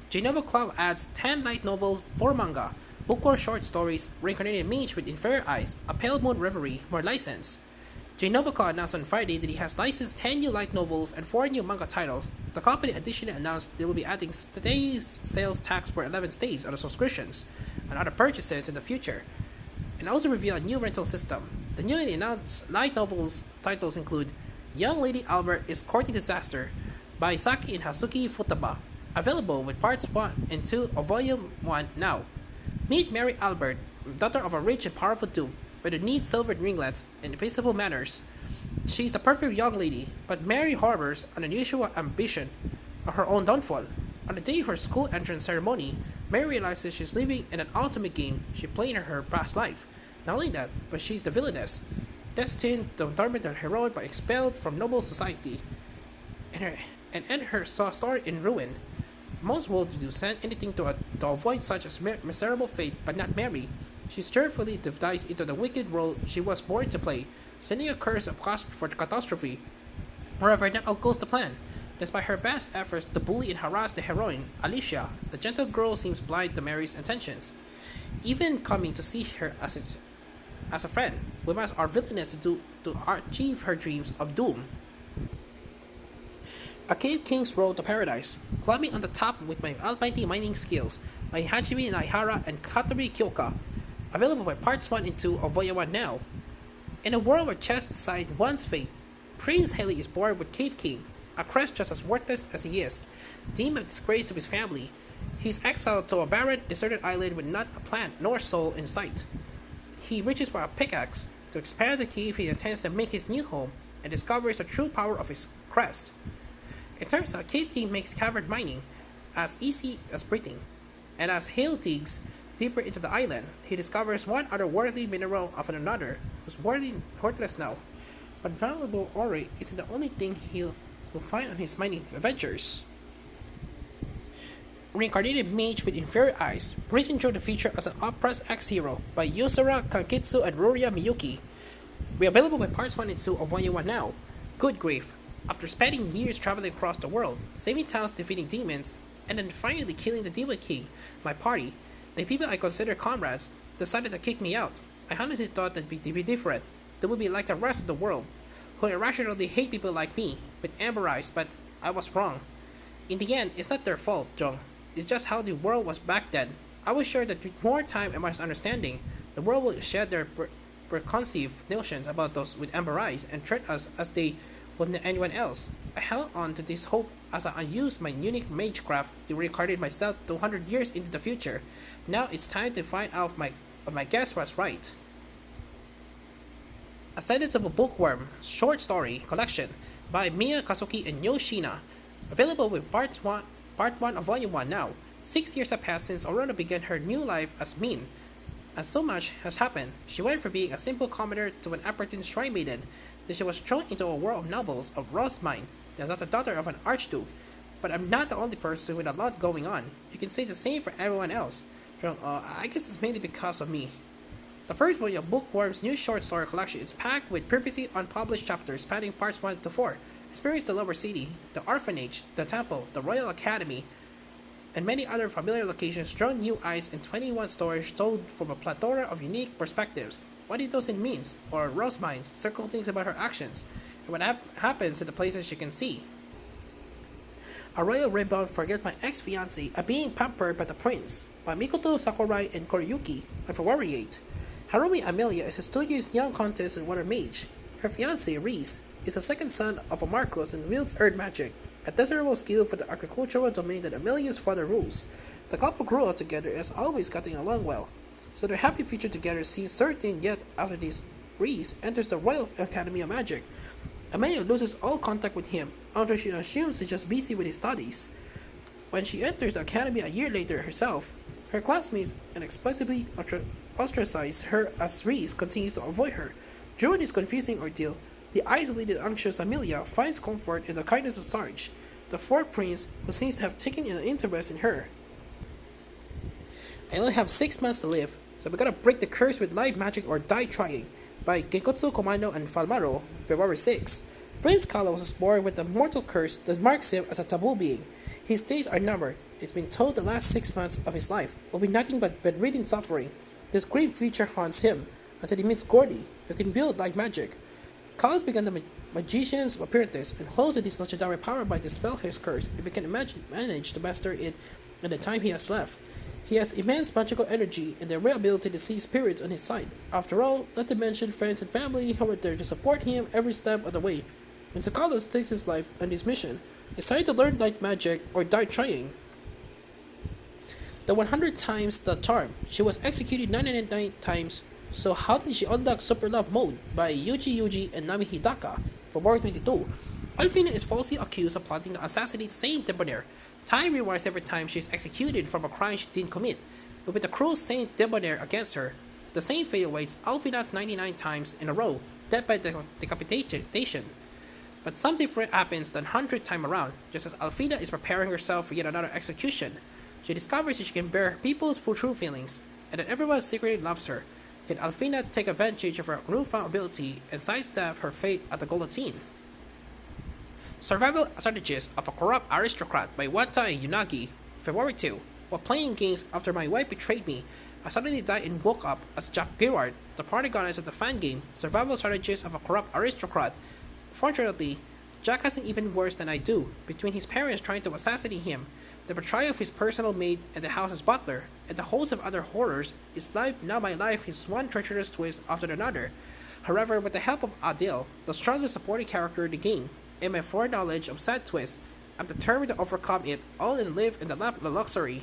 J-Novel Club adds 10 light novels for manga, bookworm short stories, reincarnated mage with inferior eyes, a pale moon reverie, more license. J-Novel Club announced on Friday that he has licensed 10 new light novels and 4 new manga titles. The company additionally announced they will be adding today's sales tax for 11 states on the subscriptions and other purchases in the future, and also revealed a new rental system. The newly announced light novels titles include Young Lady Albert is Courting Disaster by Saki and Hasuki Futaba, available with parts 1 and 2 of Volume 1 now. Meet Mary Albert, daughter of a rich and powerful duke, with her neat silvered ringlets and peaceable manners. She's the perfect young lady, but Mary harbors an unusual ambition of her own downfall. On the day of her school entrance ceremony, Mary realizes she's living in an ultimate game she played in her past life. Not only that, but she's the villainess, destined to torment her heroine by expelled from noble society, and end her story in ruin. Most would do anything to avoid such a miserable fate, but not Mary. She cheerfully dives into the wicked role she was born to play, sending a curse of for catastrophe. However, not all goes to plan. Despite her best efforts to bully and harass the heroine, Alicia, the gentle girl seems blind to Mary's intentions, even coming to see her as a friend. We must our villainess to achieve her dreams of doom. A Cave King's Road to Paradise. Climbing on the top with my almighty mining skills by Hajime Naihara and Katori Kyoka. Available by parts 1 and 2 of Volume 1 now. In a world where chess decide one's fate, Prince Haley is born with Cave King, a crest just as worthless as he is, deemed a disgrace to his family. He is exiled to a barren, deserted island with not a plant nor soul in sight. He reaches for a pickaxe to expand the cave he intends to make his new home and discovers the true power of his crest. It turns out Cave King makes cavern mining as easy as breathing, and as Hale digs deeper into the island, he discovers one otherworldly mineral of another, whose worthless now, but valuable ore isn't the only thing he'll find on his mining adventures. Reincarnated Mage with Inferior Eyes, breezing through the future as an oppressed ex-hero by Yusura Kankitsu and Ruria Miyuki. We're available with parts 1 and 2 of Volume 1 now. Good grief. After spending years traveling across the world, saving towns, defeating demons, and then finally killing the Demon King, my party, the people I consider comrades, decided to kick me out. I honestly thought that they'd be different. They would be like the rest of the world, who irrationally hate people like me, with amber eyes, but I was wrong. In the end, it's not their fault, Jung. It's just how the world was back then. I was sure that with more time and much understanding, the world would shed their preconceived notions about those with amber eyes and treat us as they would anyone else. I held on to this hope as I used my unique magecraft to reincarnate myself 200 years into the future. Now it's time to find out if my guess was right. Ascendance of a Bookworm short story collection by Miya Kazuki and Yoshina. Available with part 1 of Volume 1 now. 6 years have passed since Aurora began her new life as Min, and so much has happened. She went from being a simple commoner to an apprentice shrine maiden. Then she was thrown into a world of nobles of Rosmine. She is not the daughter of an archduke. But I'm not the only person with a lot going on. You can say the same for everyone else. So, I guess it's mainly because of me. The first volume of Bookworm's new short story collection is packed with previously unpublished chapters spanning parts 1 to 4. Experience the Lower City, the Orphanage, the Temple, the Royal Academy, and many other familiar locations draw new eyes in 21 stories told from a plethora of unique perspectives. What it does it means, or Rosmine's circle things about her actions, and what happens in the places she can see. A royal ribbon forgets my ex-fiancé are being pampered by the prince, by Mikoto Sakurai and Koriyuki, infuriate. Harumi Amelia is a studious young countess and water mage. Her fiancé, Reese, is the second son of a Marcos and wields earth magic, a desirable skill for the agricultural domain that Amelia's father rules. The couple grew up together and has always gotten along well, so their happy future together seems certain. Yet after this, Reese enters the Royal Academy of Magic. Amelia loses all contact with him after she assumes he's just busy with his studies. When she enters the academy a year later herself, her classmates inexplicably ostracize her as Reese continues to avoid her. During this confusing ordeal, the isolated, anxious Amelia finds comfort in the kindness of Sarge, the fourth prince who seems to have taken an interest in her. I only have 6 months to live, so we gotta break the curse with light magic or die trying. By Genkotsu Komando and Falmaro, February 6. Prince Kala was born with a mortal curse that marks him as a taboo being. His days are numbered. It's been told the last 6 months of his life will be nothing but bedridden suffering. This grim future haunts him until he meets Gordy, who can build like magic. Cause began the magician's apprentice and holds this legendary power by dispel his curse if he can manage to master it in the time he has left. He has immense magical energy and the rare ability to see spirits on his side. After all, not to mention friends and family who are there to support him every step of the way. When Sakalas takes his life on this mission, decide to learn light magic or die trying. The 100 times the charm. She was executed 99 times, so how did she unlock Super Love Mode by Yuji and Nami Hidaka for War 22? Alfina is falsely accused of plotting to assassinate Saint Debonair. Time rewards every time she is executed from a crime she didn't commit, but with the cruel Saint Debonair against her, the same fate awaits Alfina 99 times in a row, death by decapitation. But something different happens than 100th time around, just as Alfina is preparing herself for yet another execution. She discovers that she can bear people's true feelings, and that everyone secretly loves her. Can Alfina take advantage of her newfound ability and sidestep her fate at the guillotine? Survival Strategist of a Corrupt Aristocrat by Wata Yunagi, February 2. While playing games after my wife betrayed me, I suddenly died and woke up as Jack Girard, the protagonist of the fan game Survival Strategist of a Corrupt Aristocrat. Fortunately, Jack has it even worse than I do, between his parents trying to assassinate him, the betrayal of his personal maid and the house's butler, and the host of other horrors. His life, now my life, is one treacherous twist after another. However, with the help of Adil, the strongest supporting character in the game, and my foreknowledge of sad twists, I'm determined to overcome it all and live in the lap of luxury.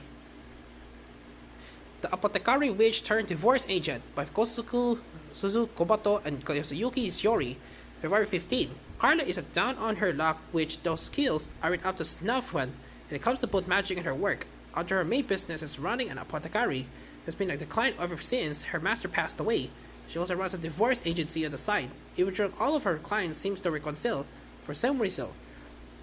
The Apothecary Witch turned divorce agent by Kosuke Suzu Kobato and Yosuyuki Shiori, February 15. Carla is a down on her luck which those skills aren't up to snuff when it comes to put magic in her work. After her main business is running an apothecary, there's been a decline ever since her master passed away. She also runs a divorce agency on the side, in which all of her clients seems to reconcile for some reason.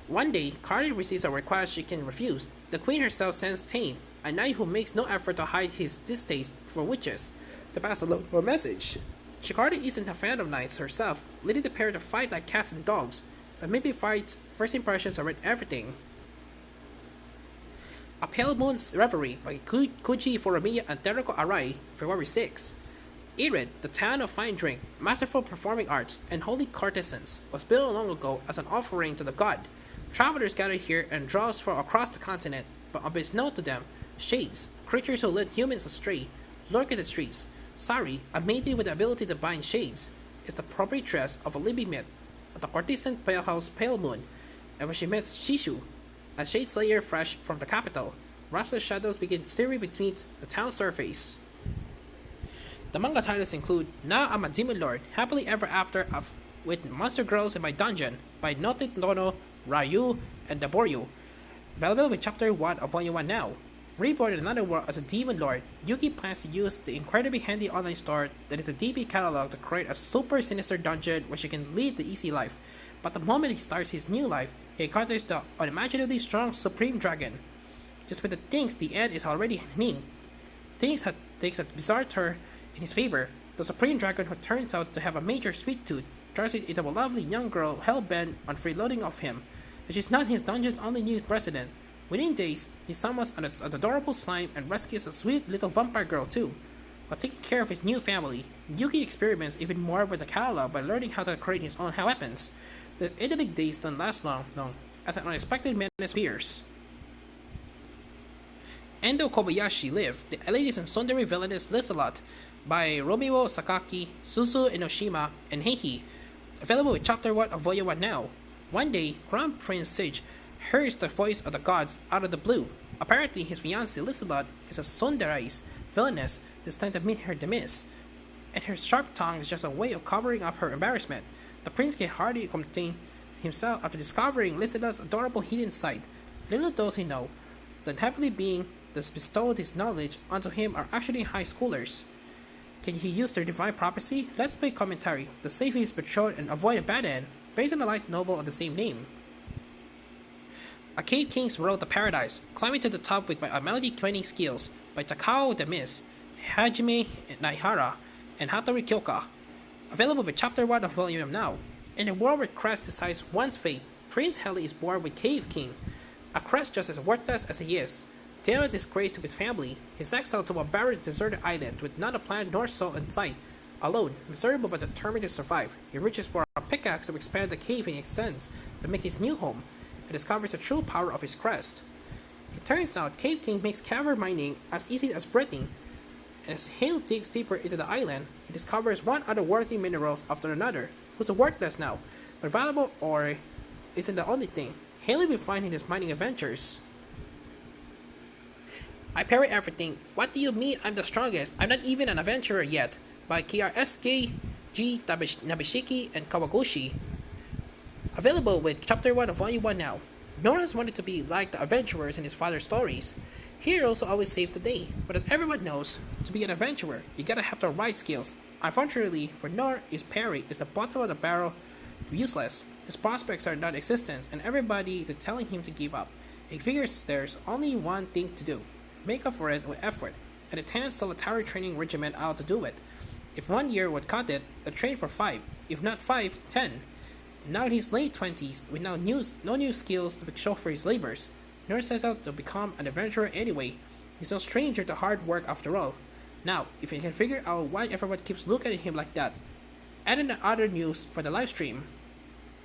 One day, Carly receives a request she can refuse. The queen herself sends Tane, a knight who makes no effort to hide his distaste for witches, to pass along her message. Shikardi isn't a fan of knights herself, leading the pair to fight like cats and dogs, but maybe fights first impressions are everything. A Pale Moon's Reverie by Kuji Furumiya and Teruko Arai, February 6. Irid, the town of fine drink, masterful performing arts, and holy courtesans, was built long ago as an offering to the god. Travelers gather here and draws from across the continent, but unbeknownst to them, shades, creatures who lead humans astray, lurk in the streets. Sari, a maiden with the ability to bind shades, is the proprietress of a living myth, the courtesan palehouse Pale Moon, and when she meets Shishu, a shade slayer fresh from the capital, restless shadows begin stirring beneath the town's surface. The manga titles include Now I'm a Demon Lord, Happily Ever After with Monster Girls in My Dungeon by Note Nono, Ryu, and Daboryu. Available with Chapter 1 of Volume 1 now. Reborn in another world as a Demon Lord, Yuki plans to use the incredibly handy online store that is the DB catalog to create a super sinister dungeon where she can lead the easy life. But the moment he starts his new life, he encounters the unimaginably strong Supreme Dragon. Just when he thinks the end is already happening, things takes a bizarre turn in his favor. The Supreme Dragon, who turns out to have a major sweet tooth, turns into a lovely young girl hell-bent on freeloading of him, and she's not his dungeon's only new president. Within days, he summons an adorable slime and rescues a sweet little vampire girl too. While taking care of his new family, Yuki experiments even more with the catalog by learning how to create his own weapons. The idyllic days don't last long, as an unexpected menace appears. Endo Kobayashi lived, the ladies and tsundere villainess Lizelot, by Romeo Sakaki, Suzu Enoshima, and Heihi. Available with Chapter 1 of Volume 1 now. One day, Crown Prince Sage hears the voice of the gods out of the blue. Apparently, his fiancée Lizelot is a tsundere villainess destined to meet her demise, and her sharp tongue is just a way of covering up her embarrassment. The prince can hardly contain himself after discovering Lizelot's adorable hidden side. Little does he know that heavenly being that bestowed his knowledge onto him are actually high schoolers. Can he use their divine prophecy? Let's play commentary to save his betrothed and avoid a bad end, based on a light novel of the same name. A Cave King's Road to Paradise, Climbing to the Top with My Melody 20 Skills by Takao the Mist, Hajime Naihara, and Hattori Kyoka. Available with Chapter 1 of Volume now. In a world where Crest decides one's fate, Prince Heli is born with Cave King. A crest just as worthless as he is. Dale disgrace to his family, he's exiled to a barren, deserted island with not a plant nor soul in sight. Alone, miserable but determined to survive, he reaches for a pickaxe to expand the cave he extends to make his new home, and discovers the true power of his crest. It turns out Cave King makes cavern mining as easy as breathing. As Hale digs deeper into the island, he discovers one otherworldly minerals after another, who's worthless now, but valuable ore isn't the only thing. Haley will find in his mining adventures. I parry everything. What do you mean I'm the strongest? I'm not even an adventurer yet. By KRSK, G. Nabishiki, and Kawagoshi. Available with Chapter 1 of Volume 1 now. Nora's wanted to be like the adventurers in his father's stories. Heroes always save the day, but as everyone knows, to be an adventurer, you gotta have the right skills. Unfortunately, for Nora, his parry is the bottom of the barrel useless. His prospects are non-existent, and everybody is telling him to give up. He figures there's only one thing to do. Make up for it with effort, and a 10th solitary training regiment out to do it. If 1 year would cut it, a train for 5. If not 5, 10. Now in his late 20s, with no new skills to show for his labors, Nora sets out to become an adventurer anyway. He's no stranger to hard work after all. Now, if you can figure out why everyone keeps looking at him like that, add in the other news for the live stream.